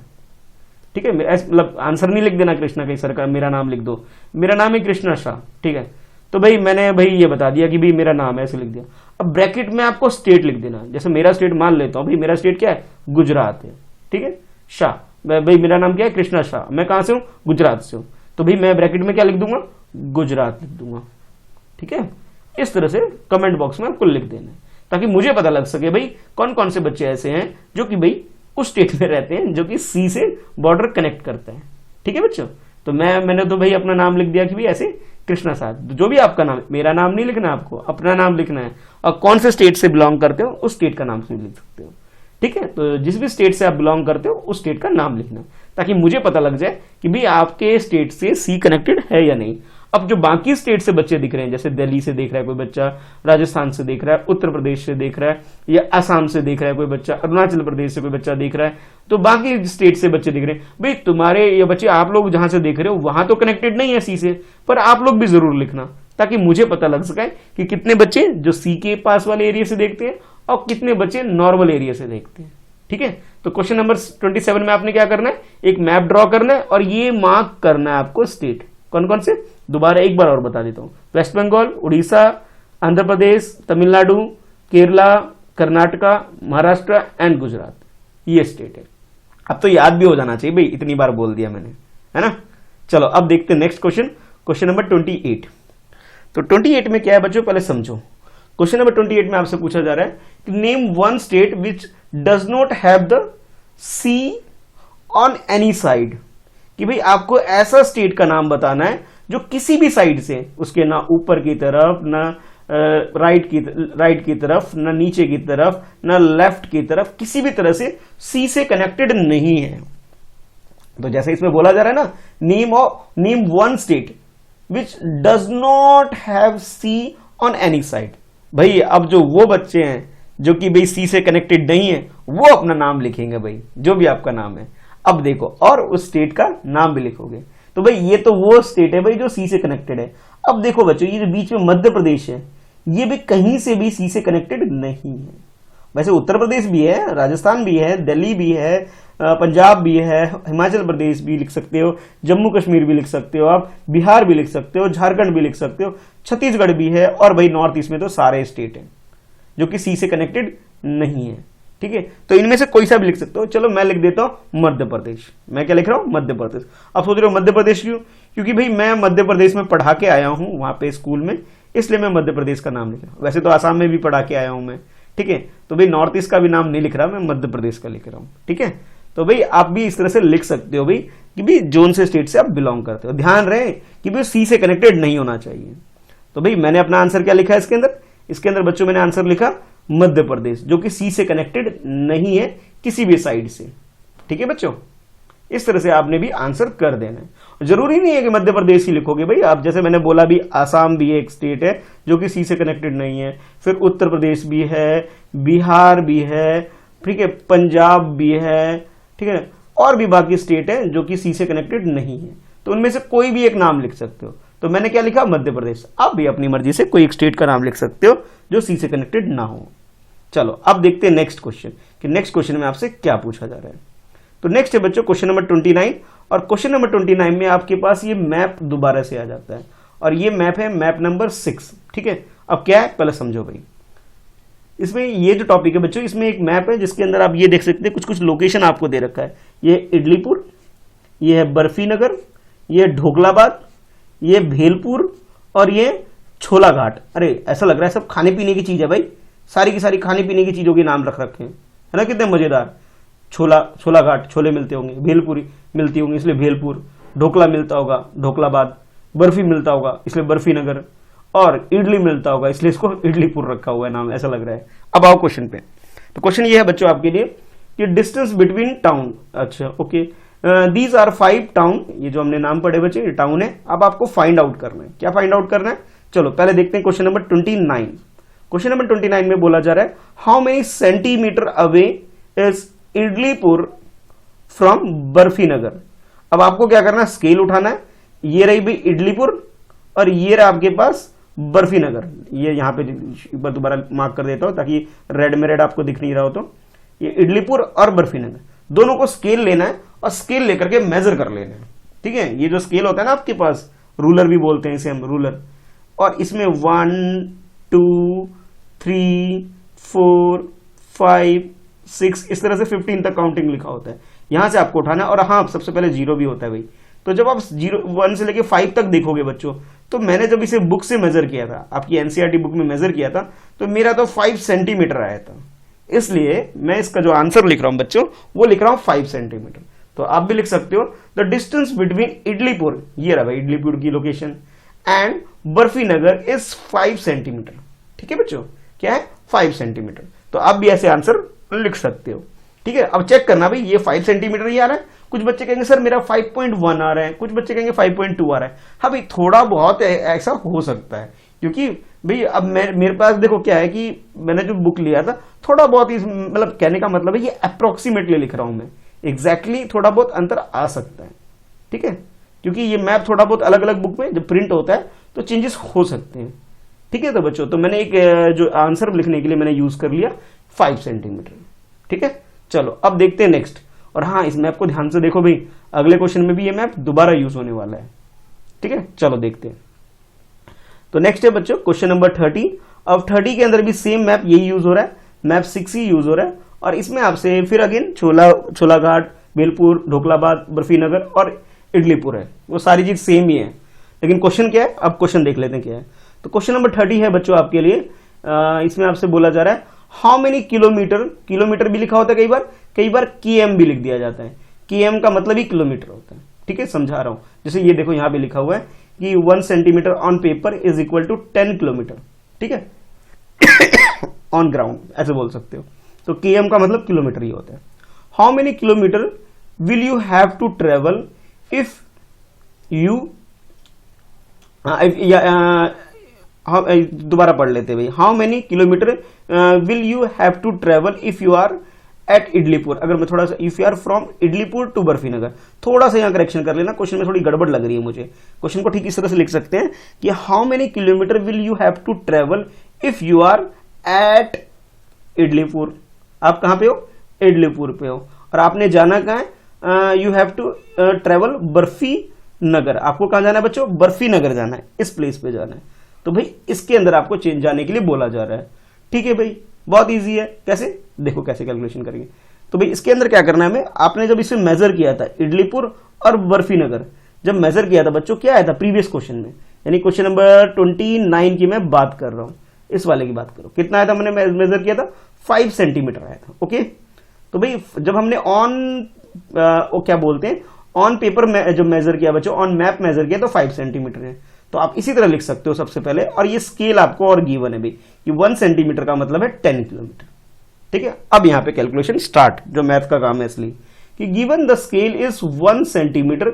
ठीक है। मतलब आंसर नहीं लिख देना कृष्णा कहीं सर का, मेरा नाम लिख दो, मेरा नाम है कृष्णा शाह, ठीक है। तो भाई मैंने भाई ये बता दिया कि भाई मेरा नाम है, ऐसे लिख दिया। अब ब्रैकेट में आपको स्टेट लिख देना। जैसे मेरा स्टेट मान लेता हूं, भाई मेरा स्टेट क्या है? गुजरात है, ठीक है। शाह, भाई मेरा नाम क्या है? कृष्णा शाह। मैं कहां से हूं? गुजरात से हूं। तो भाई मैं ब्रैकेट में क्या लिख दूंगा? गुजरात लिख दूंगा, ठीक है। इस तरह से कमेंट बॉक्स में आपको लिख देना है ताकि मुझे पता लग सके भाई कौन कौन से बच्चे ऐसे हैं जो कि भाई उस स्टेट में रहते हैं जो कि सी से बॉर्डर कनेक्ट करते हैं, ठीक है बच्चों। तो मैंने तो भाई अपना नाम लिख दिया कि भाई ऐसे कृष्णा शाह। जो भी आपका नाम है, मेरा नाम नहीं लिखना, आपको अपना नाम लिखना है। और कौन से स्टेट से बिलोंग करते हो उस स्टेट का नाम से लिख सकते हो, ठीक है। तो जिस भी स्टेट से आप बिलोंग करते हो उस स्टेट का नाम लिखना ताकि मुझे पता लग जाए कि भाई आपके स्टेट से सी कनेक्टेड है या नहीं। अब जो बाकी स्टेट से बच्चे दिख रहे हैं, जैसे दिल्ली से देख रहा है कोई बच्चा, राजस्थान से देख रहा है, उत्तर प्रदेश से देख रहा है, या असम से देख रहा है कोई बच्चा, अरुणाचल प्रदेश से कोई बच्चा देख रहा है, तो बाकी स्टेट से बच्चे दिख रहे हैं। भाई तुम्हारे ये बच्चे, आप लोग जहां से देख रहे हो वहां तो कनेक्टेड नहीं है सी से, पर आप लोग भी जरूर लिखना ताकि मुझे पता लग सके कि कितने बच्चे जो सी के पास वाले एरिया से देखते हैं और कितने बच्चे नॉर्मल एरिया से देखते हैं, ठीक है। तो क्वेश्चन नंबर 27 में आपने क्या करना है? एक मैप ड्रॉ करना है और ये मार्क करना है आपको स्टेट कौन कौन से। दोबारा एक बार और बता देता हूं, वेस्ट बंगाल, उड़ीसा, आंध्र प्रदेश, तमिलनाडु, केरला, कर्नाटका, महाराष्ट्र एंड गुजरात, ये स्टेट है। अब तो याद भी हो जाना चाहिए भाई, इतनी बार बोल दिया मैंने, है ना। चलो अब देखते हैं नेक्स्ट क्वेश्चन, क्वेश्चन नंबर 28। तो 28 में क्या है बच्चों, पहले समझो। क्वेश्चन नंबर 28 में आपसे पूछा जा रहा है कि name one state which does not have the sea on any side. कि भाई आपको ऐसा स्टेट का नाम बताना है जो किसी भी साइड से, उसके ना ऊपर की तरफ, ना राइट की तरफ, ना नीचे की तरफ, ना लेफ्ट की तरफ, किसी भी तरह से सी से कनेक्टेड नहीं है। तो जैसे इसमें बोला जा रहा है ना, name one state which does not have sea on any side. भाई अब जो वो बच्चे हैं जो कि भाई सी से कनेक्टेड नहीं है वो अपना नाम लिखेंगे भाई, जो भी आपका नाम है। अब देखो, और उस स्टेट का नाम भी लिखोगे। तो भाई ये तो वो स्टेट है भाई जो सी से कनेक्टेड है। अब देखो बच्चों, ये जो बीच में मध्य प्रदेश है, ये भी कहीं से भी सी से कनेक्टेड नहीं है। वैसे उत्तर प्रदेश भी है, राजस्थान भी है, दिल्ली भी है, पंजाब भी है, हिमाचल प्रदेश भी लिख सकते हो, जम्मू कश्मीर भी लिख सकते हो, आप बिहार भी लिख सकते हो, झारखंड भी लिख सकते हो, छत्तीसगढ़ भी है, और भाई नॉर्थ ईस्ट में तो सारे स्टेट हैं जो कि सी से कनेक्टेड नहीं है, ठीक है। तो इनमें से कोई सा भी लिख सकते हो। चलो मैं लिख देता हूं मध्य प्रदेश। मैं क्या लिख रहा हूं? मध्य प्रदेश। अब सोच रहे हो मध्य प्रदेश क्यों? क्योंकि भाई मैं मध्य प्रदेश में पढ़ा के आया हूं वहां पे स्कूल में, इसलिए मैं मध्य प्रदेश का नाम लिख रहा हूं। वैसे तो आसाम में भी पढ़ा के आया हूं मैं, ठीक है। तो भाई नॉर्थ ईस्ट का भी नाम नहीं लिख रहा, मैं मध्य प्रदेश का लिख रहा हूं, ठीक है। तो भाई आप भी इस तरह से लिख सकते हो भाई कि भाई जोन से स्टेट से आप बिलोंग करते हो। ध्यान रहे कि भाई सी से कनेक्टेड नहीं होना चाहिए। तो भाई मैंने अपना आंसर क्या लिखा है इसके अंदर बच्चों, मैंने आंसर लिखा मध्य प्रदेश, जो कि सी से कनेक्टेड नहीं है किसी भी साइड से, ठीक है बच्चों। इस तरह से आपने भी आंसर कर देना है। जरूरी नहीं है कि मध्य प्रदेश ही लिखोगे भाई, आप जैसे मैंने बोला भी आसाम भी एक स्टेट है जो कि सी से कनेक्टेड नहीं है, फिर उत्तर प्रदेश भी है, बिहार भी है, ठीक है, पंजाब भी है, ठीक है, और भी बाकी स्टेट है जो कि सी से कनेक्टेड नहीं है। तो उनमें से कोई भी एक नाम लिख सकते हो। तो मैंने क्या लिखा? मध्य प्रदेश। आप भी अपनी मर्जी से कोई एक स्टेट का नाम लिख सकते हो जो सी से कनेक्टेड ना हो। चलो अब देखते हैं नेक्स्ट क्वेश्चन कि नेक्स्ट क्वेश्चन में आपसे क्या पूछा जा रहा है। तो नेक्स्ट है बच्चों क्वेश्चन नंबर 29, और क्वेश्चन नंबर 29 में आपके पास ये मैप दोबारा से आ जाता है, और ये मैप है मैप नंबर 6, ठीक है। अब क्या है पहले समझो भाई। इसमें ये जो टॉपिक है बच्चों, इसमें एक मैप है जिसके अंदर आप ये देख सकते हैं कुछ कुछ लोकेशन आपको दे रखा है। ये इडलीपुर, ये है बर्फी नगर, ये ढोकलाबाद, ये भेलपुर और ये छोला घाट। अरे ऐसा लग रहा है सब खाने पीने की चीज है भाई, सारी की सारी खाने पीने की चीजों के नाम रख रखे हैं, है ना, कितने मजेदार। छोला घाट, छोले मिलते होंगे, भेलपुरी मिलती होंगी इसलिए भेलपुर, ढोकला मिलता होगा ढोकलाबाद, बर्फी मिलता होगा इसलिए बर्फी नगर, और इडली मिलता होगा इसलिए इसको इडलीपुर रखा हुआ है नाम, ऐसा लग रहा है। अब आओ क्वेश्चन पे। तो क्वेश्चन ये है बच्चों आपके लिए कि डिस्टेंस बिटवीन टाउन, अच्छा ओके, दीज आर 5 टाउन, ये जो हमने नाम पढ़े बच्चे ये टाउन है। अब आपको फाइंड आउट करना है, क्या फाइंड आउट करना है, चलो पहले देखते हैं क्वेश्चन नंबर 29। क्वेश्चन नंबर 29 में बोला जा रहा है how many centimetre away is Idlipur from Barfi Nagar. अब आपको क्या करना है, स्केल उठाना है, ये रही भाई इडलीपुर और ये रहा आपके पास बर्फी नगर। ये यहां पे एक बार दोबारा मार्क कर देता हूं ताकि रेड में रेड आपको दिख नहीं रहा हो। तो ये इडलीपुर और बर्फी नगर दोनों को स्केल लेना है और स्केल लेकर के मेजर कर लेना है, ठीक है। ये जो स्केल होता है ना आपके पास, रूलर भी बोलते हैं इसे हम, रूलर, और इसमें 1 2 3 4 5 6 इस तरह से 15 तक काउंटिंग लिखा होता है, यहां से आपको उठाना है। और हाँ सबसे पहले 0 भी होता है भाई। तो जब आप 1 से लेके 5 तक देखोगे बच्चों, तो मैंने जब इसे बुक से मेजर किया था, आपकी एनसीईआरटी बुक में मेजर किया था, तो मेरा तो 5 सेंटीमीटर आया था। इसलिए मैं इसका जो आंसर लिख रहा हूं बच्चों वो लिख रहा हूं 5 सेंटीमीटर। तो आप भी लिख सकते हो द डिस्टेंस बिटवीन इडलीपुर, ये रहा भाई इडलीपुर की location, and Barfi Nagar is 5 centimetre. ठीक है बच्चों, क्या है 5 सेंटीमीटर। तो आप भी ऐसे आंसर लिख सकते हो, ठीक है। अब चेक करना भाई ये 5 सेंटीमीटर ही आ रहा है, कुछ बच्चे कहेंगे सर मेरा 5.1 आ रहा है, कुछ बच्चे कहेंगे 5.2 आ रहा है। हाँ भाई थोड़ा बहुत ऐसा हो सकता है, क्योंकि भाई अब मेरे पास देखो क्या है कि मैंने जो बुक लिया था थोड़ा बहुत ही, मतलब कहने का मतलब है ये अप्रोक्सीमेटली लिख रहा हूं मैं, एग्जैक्टली थोड़ा बहुत अंतर आ सकता है, ठीक है, क्योंकि ये मैप थोड़ा बहुत अलग अलग बुक में जब प्रिंट होता है तो चेंजेस हो सकते हैं, ठीक है। तो बच्चों तो मैंने एक जो आंसर लिखने के लिए मैंने यूज कर लिया 5 सेंटीमीटर, ठीक है। चलो अब देखते हैं नेक्स्ट। और हाँ इस मैप को ध्यान से देखो भाई, अगले क्वेश्चन में भी ये मैप दोबारा यूज होने वाला है, ठीक है। चलो देखते हैं। तो नेक्स्ट है बच्चों क्वेश्चन नंबर 30। अब 30 के अंदर भी सेम मैप यही यूज हो रहा है, मैप 6 ही यूज हो रहा है, और इसमें आपसे फिर अगेन छोला घाट, बेलपुर, ढोकलाबाद, बर्फी नगर और इडलीपुर है, वो सारी चीज सेम ही है। लेकिन क्वेश्चन क्या है, अब क्वेश्चन देख लेते हैं क्या है। तो क्वेश्चन नंबर 30 है बच्चों आपके लिए, इसमें आपसे बोला जा रहा है हाउ मेनी किलोमीटर, किलोमीटर भी लिखा होता है कई बार केएम भी लिख दिया जाता है, केएम का मतलब ही किलोमीटर होता है, ठीक है, समझा रहा हूं। जैसे ये देखो यहां पे लिखा हुआ है कि 1 centimetre on paper is equal to 10 kilometre, ठीक है, ऑन ग्राउंड ऐसे बोल सकते हो। तो केएम का मतलब किलोमीटर ही होता है। How many kilometre will you have to travel if you, दोबारा पढ़ लेते भाई। How many kilometre will you have to travel if you are at Idlipur. अगर मैं थोड़ा सा, if you are from Idlipur to Barfi Nagar, थोड़ा सा यहाँ करेक्शन कर लेना, क्वेश्चन में थोड़ी गड़बड़ लग रही है मुझे। क्वेश्चन को ठीक इस तरह से लिख सकते हैं कि how many kilometre will you have to travel if you are at Idlipur. आप कहां पे हो, इडलीपुर पे हो, और आपने जाना कहां है, you have to travel Barfi Nagar. आपको कहां जाना है बच्चों, बर्फी नगर जाना है, इस प्लेस पे जाना है। तो भाई इसके अंदर आपको चेंज जाने के लिए बोला जा रहा है, ठीक है भाई, बहुत इजी है। कैसे, देखो कैसे कैलकुलेशन करेंगे। तो भाई इसके अंदर क्या करना है हमें, आपने जब इसे मेजर किया था इडलीपुर और बर्फी नगर, जब मेजर किया था बच्चों क्या आया था प्रीवियस क्वेश्चन में, यानी क्वेश्चन नंबर 29 की मैं बात कर रहा हूं, इस वाले की बात करो, कितना आया था, मैंने मेजर किया था 5 सेंटीमीटर आया था, ओके। तो भाई जब हमने क्या बोलते हैं, ऑन पेपर में जब मेजर किया बच्चों, ऑन मैप मेजर किया तो 5 सेंटीमीटर है। तो आप इसी तरह लिख सकते हो सबसे पहले, और ये स्केल आपको और गिवन है भाई कि 1 सेंटीमीटर का मतलब है 10 किलोमीटर, ठीक है। अब यहां पे कैलकुलेशन स्टार्ट, जो मैथ का काम है, इसलिए कि given the scale is 1 centimetre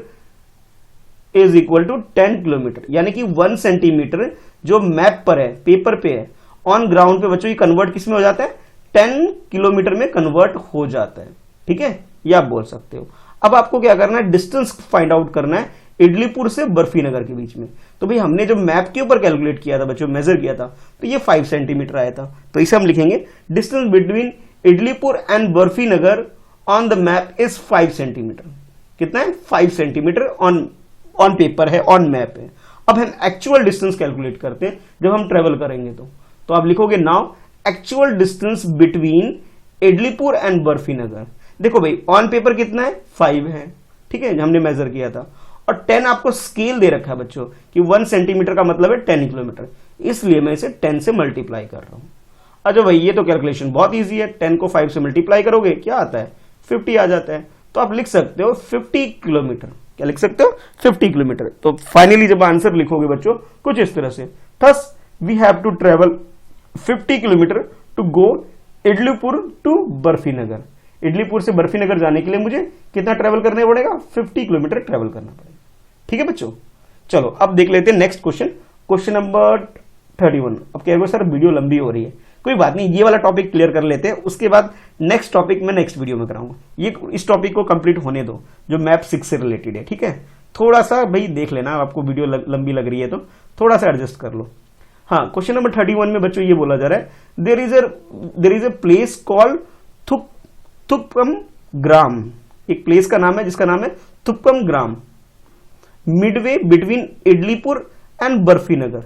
is equal to 10 kilometre, यानी कि 1 सेंटीमीटर जो मैप पर है, पेपर पे है, ऑन ग्राउंड पे बच्चों ये कन्वर्ट किस में हो जाता है, 10 किलोमीटर में कन्वर्ट हो जाता है, ठीक है, ये आप बोल सकते हो। अब आपको क्या करना है, डिस्टेंस फाइंड आउट करना है इडलीपुर से बर्फी नगर के बीच में। तो भाई हमने जब मैप के ऊपर कैलकुलेट किया था बच्चों, मेजर किया था, तो ये 5 सेंटीमीटर आया था। तो इसे हम लिखेंगे distance between Idlipur and Barfi Nagar on the map is 5 centimetre. कितना है, 5 सेंटीमीटर ऑन पेपर है, ऑन मैप है। अब हम एक्चुअल डिस्टेंस कैलकुलेट करते हैं जब हम ट्रेवल करेंगे। तो आप लिखोगे now actual distance between Idlipur and Barfi Nagar. देखो भाई ऑन पेपर कितना है, 5 है, ठीक है, हमने मेजर किया था। और 10 आपको स्केल दे रखा है बच्चों कि 1 सेंटीमीटर का मतलब है 10 किलोमीटर, इसलिए मैं इसे 10 से मल्टीप्लाई कर रहा हूं। अच्छा भाई ये तो कैलकुलेशन बहुत इजी है, 10 को 5 से मल्टीप्लाई करोगे क्या आता है, 50 आ जाता है। तो आप लिख सकते हो 50 किलोमीटर। क्या लिख सकते हो, 50 किलोमीटर। तो फाइनली जब आंसर लिखोगे बच्चों कुछ इस तरह से, thus we have to travel 50 kilometre to go Idlipur to Barfinagar. Idlipur से बर्फीनगर जाने के लिए मुझे कितना ट्रेवल करना पड़ेगा, 50 किलोमीटर ट्रेवल करना पड़ेगा। ठीक है बच्चों, चलो अब देख लेते हैं नेक्स्ट क्वेश्चन, क्वेश्चन नंबर 31। अब कह रहे हो सर वीडियो लंबी हो रही है, कोई बात नहीं, ये वाला टॉपिक क्लियर कर लेते हैं, उसके बाद नेक्स्ट टॉपिक मैं नेक्स्ट वीडियो में कराऊंगा। ये इस टॉपिक को कंप्लीट होने दो जो मैप 6 से रिलेटेड है। ठीक है, थोड़ा सा भाई देख लेना, आपको वीडियो लंबी लग रही है तो थोड़ा सा एडजस्ट कर लो। हाँ, क्वेश्चन नंबर 31 में बच्चों ये बोला जा रहा है there is a place called Thukkam Gram. एक प्लेस का नाम है जिसका नाम है Thukkam Gram, midway between Idlipur and Barfinagar.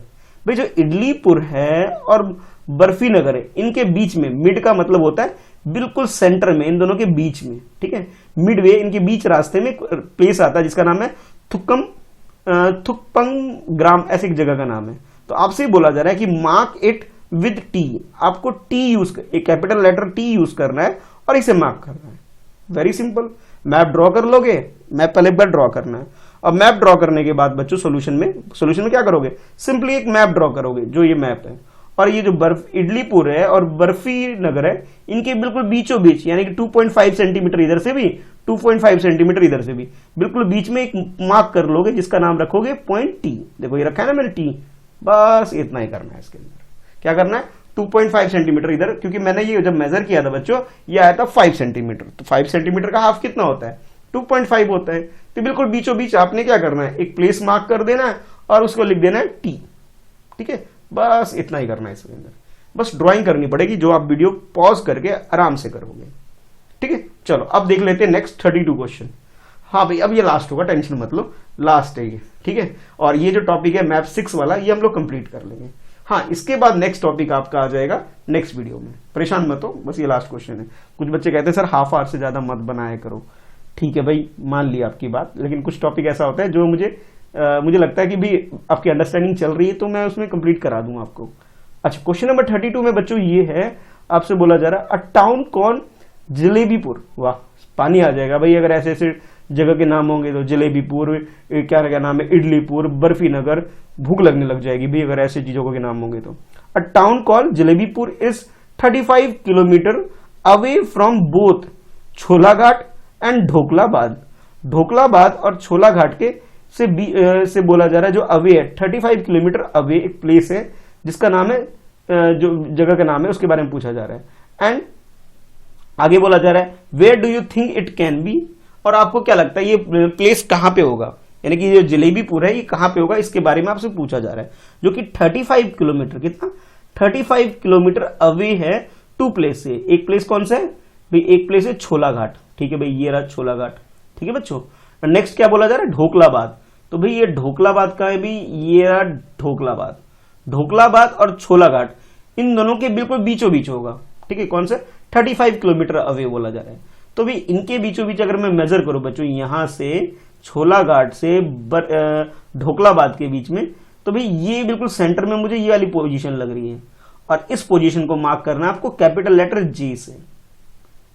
भाई जो इडलीपुर है और बर्फीनगर है इनके बीच में, मिड का मतलब होता है बिल्कुल सेंटर में, इन दोनों के बीच में। ठीक है, मिडवे इनके बीच रास्ते में प्लेस आता है जिसका नाम है थुक्पम ग्राम, ऐसी एक जगह का नाम है। तो आपसे बोला जा रहा है कि मार्क इट विद टी। आपको टी यूज, एक कैपिटल लेटर टी यूज करना है और इसे मार्क करना है। वेरी सिंपल, मैप ड्रॉ कर लोगे, मैप पहले एक बार ड्रॉ करना है। अब मैप ड्रॉ करने के बाद बच्चों सोल्यूशन में क्या करोगे, सिंपली एक मैप ड्रॉ करोगे, जो ये मैप है। और ये जो इडलीपुर है और बर्फी नगर है इनके बिल्कुल बीचों बीच, यानी कि 2.5 सेंटीमीटर इधर से भी, 2.5 सेंटीमीटर इधर से भी, बिल्कुल बीच में एक मार्क कर लोगे जिसका नाम रखोगे पॉइंट टी। देखो ये रखा है ना मैंने टी, बस इतना ही करना है। इसके अंदर क्या करना है, 2.5 सेंटीमीटर इधर, क्योंकि मैंने ये जब मेजर किया था बच्चों ये आया था 5 सेंटीमीटर, तो 5 सेंटीमीटर का हाफ कितना होता है, 2.5 होता है। तो बिल्कुल बीचों बीच आपने क्या करना है, एक प्लेस मार्क कर देना है और उसको लिख देना है टी। ठीक है, बस इतना ही करना है इसके अंदर, बस ड्राइंग करनी पड़ेगी जो आप वीडियो पॉज करके आराम से करोगे। ठीक है, चलो अब देख लेते हैं नेक्स्ट 32 क्वेश्चन। हाँ भाई अब ये लास्ट होगा, टेंशन मत लो, लास्ट है ये। ठीक है, और ये जो टॉपिक है मैप 6 वाला ये हम लोग कंप्लीट कर लेंगे। हाँ, इसके बाद नेक्स्ट टॉपिक आपका आ जाएगा नेक्स्ट वीडियो में, परेशान मत हो, बस ये लास्ट क्वेश्चन है। कुछ बच्चे कहते हैं सर हाफ आवर से ज्यादा मत बनाया करो, ठीक है भाई मान लिया आपकी बात, लेकिन कुछ टॉपिक ऐसा होता है जो मुझे लगता है कि भी आपकी अंडरस्टैंडिंग चल रही है तो मैं उसमें कंप्लीट करा दूंगा आपको। अच्छा, क्वेश्चन नंबर 32 में बच्चों ये है, आपसे बोला जा रहा है अ टाउन कॉल्ड जलेबीपुर। वाह, पानी आ जाएगा भाई अगर ऐसे ऐसे जगह के नाम होंगे तो। जलेबीपुर, क्या नाम है, इडलीपुर, बर्फीनगर, भूख लगने लग जाएगी भाई अगर ऐसे चीजों के नाम होंगे तो। A town called Jalebipur is 35 kilometre away from both Cholaghat and Dhoklabad. Dhoklabad और छोलाघाट के से बोला जा रहा है जो अवे है, 35 किलोमीटर अवे एक प्लेस है जिसका नाम है, जो जगह का नाम है उसके बारे में पूछा जा रहा है। एंड आगे बोला जा रहा है where do you think it can be, और आपको क्या लगता है ये प्लेस कहां पे होगा, यानी कि ये जलेबीपुर है ये कहां पे होगा, इसके बारे में आपसे पूछा जा रहा है। जो कि 35 किलोमीटर, कितना, 35 किलोमीटर अवे है टू प्लेस से। एक प्लेस कौन सा है भाई, एक प्लेस है छोलाघाट। ठीक है भाई, ये रहा छोलाघाट। ठीक है बच्चों, नेक्स्ट क्या बोला जा रहा है, ढोकलाबाद। तो भाई ये ढोकलाबाद का है भी, ये रहा ढोकलाबाद। ढोकलाबाद और छोलाघाट इन दोनों के बिल्कुल बीचों बीच होगा। ठीक है, कौन सा, 35 किलोमीटर अवे बोला जा रहा है। तो भाई इनके बीचों बीच अगर मैं मेजर करूं बच्चों, यहां से छोलाघाट से ढोकलाबाद के बीच में, तो भाई ये बिल्कुल सेंटर में मुझे ये वाली पोजीशन लग रही है। और इस पोजीशन को मार्क करना है आपको कैपिटल लेटर जी से,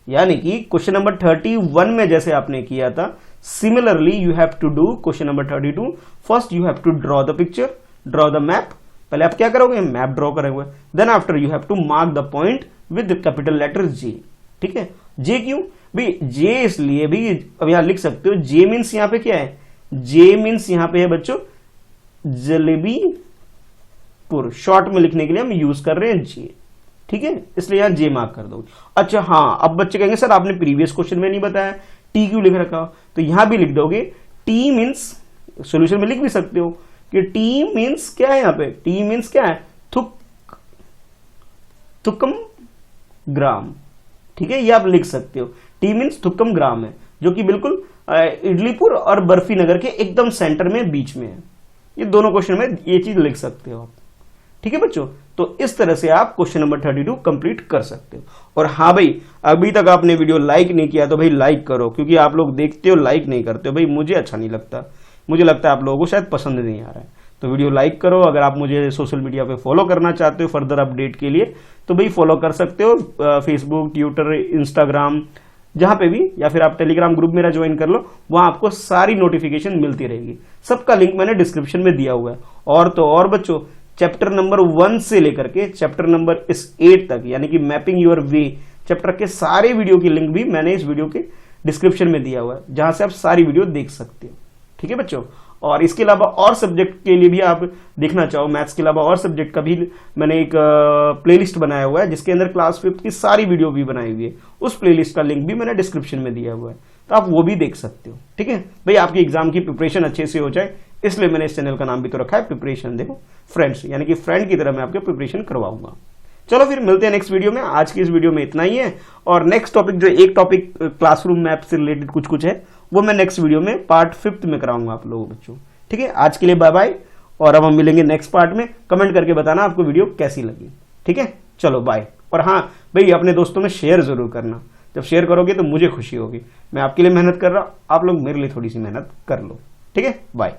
यानी कि क्वेश्चन नंबर 31 में जैसे आपने किया था, similarly you have to do question number 32। First you have to draw the picture, draw the map. पहले आप क्या करोगे, मैप ड्रॉ करोगे, then after you have to mark the point with capital letter J. ठीक है, जे क्यों भाई, जे इसलिए भी, अब यहां लिख सकते हो जे मीन्स यहां पे क्या है, जे मीन्स यहां पे है बच्चों जलेबीपुर, शॉर्ट में लिखने के लिए हम यूज कर रहे हैं जे। ठीक है, इसलिए यहां जे मार्क कर दो। अच्छा हाँ, अब बच्चे कहेंगे सर आपने प्रीवियस क्वेश्चन में नहीं बताया टी क्यों लिख रखा, तो यहां भी लिख दोगे टी मीन्स, सॉल्यूशन में लिख भी सकते हो कि टी मीन्स क्या है, यहां पे टी मीन्स क्या है, थुक्कम ग्राम। ठीक है, ये आप लिख सकते हो, टी मीन्स थुक्कम ग्राम है, जो कि बिल्कुल इडलीपुर और बर्फी नगर के एकदम सेंटर में बीच में है। ये दोनों क्वेश्चन में ये चीज लिख सकते हो आप। ठीक है बच्चों, तो इस तरह से आप क्वेश्चन नंबर 32 कंप्लीट कर सकते हो। और हाँ भाई, अभी तक आपने वीडियो लाइक नहीं किया तो भाई लाइक करो, क्योंकि आप लोग देखते हो लाइक नहीं करते हो भाई, मुझे अच्छा नहीं लगता, मुझे लगता है आप लोगों को शायद पसंद नहीं आ रहा है। तो वीडियो लाइक करो। अगर आप मुझे सोशल मीडिया पे फॉलो करना चाहते हो फर्दर अपडेट के लिए तो भाई फॉलो कर सकते हो, फेसबुक, ट्विटर, इंस्टाग्राम, जहां पे भी, या फिर आप टेलीग्राम ग्रुप मेरा ज्वाइन कर लो, वहां आपको सारी नोटिफिकेशन मिलती रहेगी। सबका लिंक मैंने डिस्क्रिप्शन में दिया हुआ है। और तो और बच्चों, चैप्टर नंबर 1 से लेकर के चैप्टर नंबर 8 तक, यानी कि मैपिंग योर वे चैप्टर के सारे वीडियो की लिंक भी मैंने इस वीडियो के डिस्क्रिप्शन में दिया हुआ है, जहां से आप सारी वीडियो देख सकते हो। ठीक है बच्चों, और इसके अलावा और सब्जेक्ट के लिए भी आप देखना चाहो, मैथ्स के अलावा और सब्जेक्ट का भी मैंने एक प्लेलिस्ट बनाया हुआ है, जिसके अंदर क्लास 5 की सारी वीडियो भी बनाई हुई है। उस प्लेलिस्ट का लिंक भी मैंने डिस्क्रिप्शन में दिया हुआ है, तो आप वो भी देख सकते हो। ठीक है भाई, आपकी एग्जाम की प्रिपरेशन अच्छे से हो जाए, इसलिए मैंने इस चैनल का नाम भी तो रखा है प्रिपरेशन देखो फ्रेंड्स, यानी कि फ्रेंड की तरह मैं आपके प्रिपरेशन करवाऊंगा। चलो फिर मिलते हैं नेक्स्ट वीडियो में। आज की इस वीडियो में इतना ही है, और नेक्स्ट टॉपिक जो एक टॉपिक क्लासरूम मैप से रिलेटेड कुछ है, वो मैं नेक्स्ट वीडियो में पार्ट 5 में कराऊंगा आप लोगों बच्चों। ठीक है, आज के लिए बाय बाय, और अब हम मिलेंगे नेक्स्ट पार्ट में। कमेंट करके बताना आपको वीडियो कैसी लगी। ठीक है, चलो बाय। और हाँ भाई, अपने दोस्तों में शेयर जरूर करना, जब शेयर करोगे तो मुझे खुशी होगी। मैं आपके लिए मेहनत कर रहा हूं, आप लोग मेरे लिए थोड़ी सी मेहनत कर लो। ठीक है, बाय।